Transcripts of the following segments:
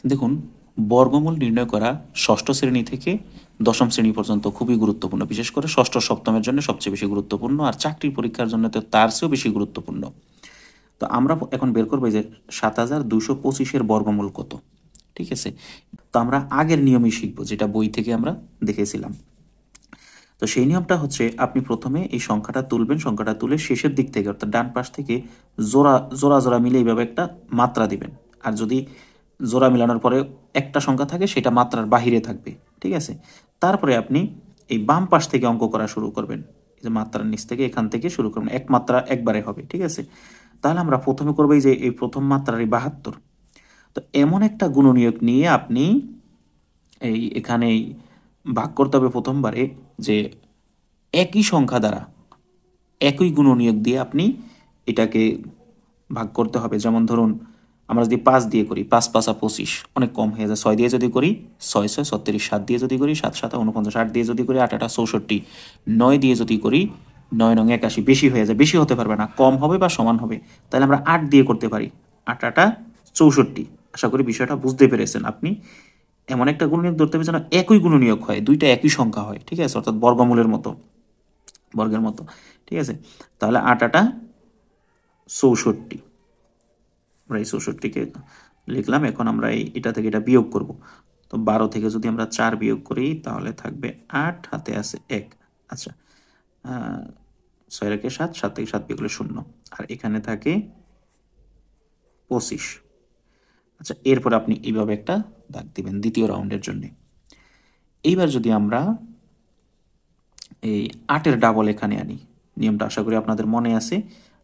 দেখুন, বর্গমূল নির্ণয় করা ষষ্ঠ শ্রেণী থেকে দশম শ্রেণী পর্যন্ত খুবই গুরুত্বপূর্ণ। বিশেষ করে ষষ্ঠ সপ্তমের জন্য সবচেয়ে বেশি গুরুত্বপূর্ণ, আর চাকরির পরীক্ষার জন্য তো তার চেয়েও বেশি গুরুত্বপূর্ণ। তো আমরা এখন বের করবো যে ৭,২২৫-এর বর্গমূল কত। ঠিক আছে, তো আমরা আগের নিয়মই শিখবো, যেটা বই থেকে আমরা দেখেছিলাম। তো সেই নিয়মটা হচ্ছে, আপনি প্রথমে এই সংখ্যাটা তুলবেন, সংখ্যাটা তুলে শেষের দিক থেকে অর্থাৎ ডান পাশ থেকে জোড়া জোড়া জোড়া মিলে এইভাবে একটা মাত্রা দিবেন। আর যদি জোড়া মিলানোর পরে একটা সংখ্যা থাকে, সেটা মাত্রার বাহিরে থাকবে। ঠিক আছে, তারপরে আপনি এই বাম পাশ থেকে অঙ্ক করা শুরু করবেন। এই যে মাত্রার নিচ থেকে, এখান থেকে শুরু করবেন, এক মাত্রা একবারে হবে। ঠিক আছে, তাহলে আমরা প্রথমে করবো এই যে এই প্রথম মাত্রার এই ৭২। তো এমন একটা গুণনীয়ক নিয়ে আপনি এখানেই ভাগ করতে হবে প্রথমবারে, যে একই সংখ্যা দ্বারা একই গুণনীয়ক দিয়ে আপনি এটাকে ভাগ করতে হবে। যেমন ধরুন, আমরা যদি ৫ দিয়ে করি, ৫ ৫ ২৫, অনেক কম হয়ে যায়। ৬ দিয়ে যদি করি, ৬ ৬ ৩৬, ৭ দিয়ে যদি করি, ৭ ৭ ৪৯, ৮ দিয়ে যদি করি, ৮ ৮ ৬৪, ৯ দিয়ে যদি করি, ৯ ৯ ৮১, বেশি হয়ে যায়। বেশি হতে পারবে না, কম হবে বা সমান হবে। তাহলে আমরা ৮ দিয়ে করতে পারি, ৮ ৮ ৬৪। আশা করি বিষয়টা বুঝতে পেরেছেন আপনি। এমন একটা গুণনীয়ক ধরতে হবে যেন একই গুণনীয়ক হয়, দুইটা একই সংখ্যা হয়। ঠিক আছে, অর্থাৎ বর্গমূলের মতো, বর্গের মতো। ঠিক আছে, তাহলে ৮ ৮ ৬৪, আমরা এই ৬৪-কে লিখলাম। এখন আমরা এটা থেকে এটা বিয়োগ করব। তো ১২ থেকে যদি আমরা ৪ বিয়োগ করি, তাহলে থাকবে ৮, হাতে আছে ১। আচ্ছা, ৬ রেখে ৭, ৭ থেকে ৭ বিয়োগ করলে ০, আর এখানে থাকে ২৫। আচ্ছা, এরপর আপনি এইভাবে একটা দাগ দিবেন দ্বিতীয় রাউন্ডের জন্য। এইবার যদি আমরা এই ৮-এর ডাবল এখানে আনি, নিয়মটা আশা করি আপনাদের মনে আছে।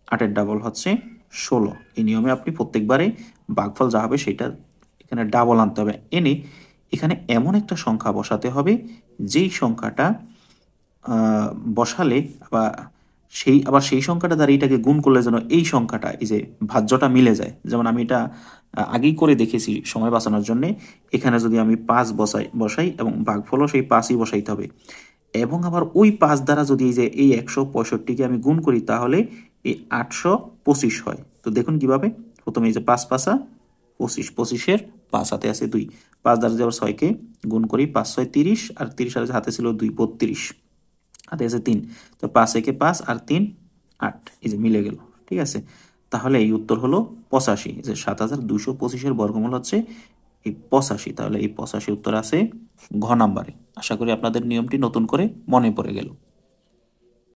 ৮-এর ডাবল হচ্ছে ১৬। এই নিয়মে আপনি প্রত্যেকবারে ভাগফল যা হবে সেটা এখানে ডাবল আনতে হবে। এনে এখানে এমন একটা সংখ্যা বসাতে হবে, যেই সংখ্যাটা বসালে আবার সেই সংখ্যাটা দ্বারা এটাকে গুণ করলে যেন এই সংখ্যাটা, এই যে ভাজ্যটা মিলে যায়। যেমন আমি এটা আগেই করে দেখেছি সময় বাঁচানোর জন্যে। এখানে যদি আমি ৫ বসাই এবং ভাগফলও সেই ৫ই বসাইতে হবে। এবং আবার ওই ৫ দ্বারা যদি এই যে এই ১৬৫-কে আমি গুণ করি, তাহলে এই ৮২৫ হয়। তো দেখুন কিভাবে, প্রথমে এই যে ৫ ৫ ২৫, ২৫-এর ৫ হাতে আছে ২, ৫ দ্বারা যদি আবার ৬-কে গুণ করি, ৫ ৬ ৩০, আর ৩০ আর হাতে ছিল ২, ৩২, হাতে আছে ৩। তো ৫ একে ৫ আর ৩ ৮, এই যে মিলে গেল। ঠিক আছে, তাহলে এই উত্তর হলো ৮৫। যে ৭,২২৫-এর বর্গমূল হচ্ছে এই ৮৫। তাহলে এই ৮৫ উত্তর আছে ঘ নাম্বারে। আশা করি আপনাদের নিয়মটি নতুন করে মনে পড়ে গেল।